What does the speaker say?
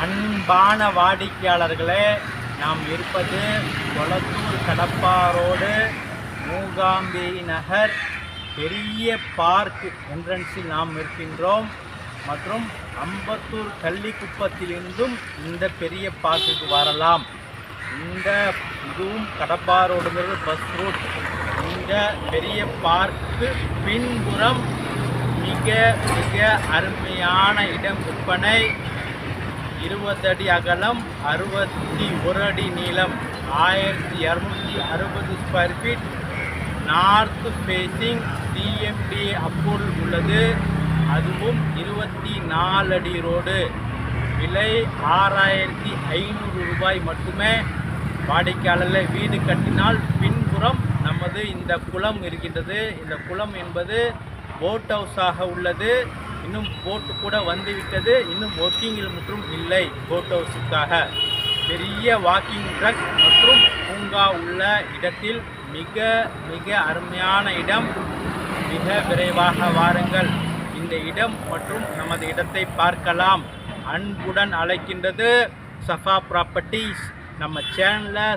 அன்பான வாடிக்கையாளர்களே, நாம் இருப்பது கொளத்தூர் கடப்பா ரோடு மூகாம்பி நகர் பெரிய பார்க் என்ட்ரன்ஸில் நாம் இருக்கின்றோம். மற்றும் அம்பத்தூர் கள்ளிக்குப்பத்திலிருந்தும் இந்த பெரிய பார்க்குக்கு வரலாம். இதுவும் கடப்பா ரோடுங்கிறது பஸ் ரூட். இந்த பெரிய பார்க்கு பின்புறம் மிக மிக அருமையான இடம் விற்பனை. 20 அடி அகலம், 61 அடி நீளம், 1260 square feet, north facing CMD approval உள்ளது. அதுவும் 24 அடி ரோடு. விலை 6500 ரூபாய் மட்டுமே. வாடிக்கையாளர்கள் வீடு கட்டினால் பின்புறம் நமது இந்த குளம் இருக்கின்றது. இந்த குளம் என்பது போட் ஹவுஸாக உள்ளது. இன்னும் போட்டு கூட வந்துவிட்டது. இன்னும் ஒர்க்கிங்கில் மற்றும் இல்லை. போட் ஹவுஸுக்காக பெரிய வாக்கிங் ட்ரக் மற்றும் பூங்கா உள்ள இடத்தில் மிக மிக அருமையான இடம். மிக விரைவாக வாருங்கள். இந்த இடம் மற்றும் நமது இடத்தை பார்க்கலாம். அன்புடன் அழைக்கின்றது சஃபா ப்ராப்பர்ட்டிஸ். நம்ம சேனலை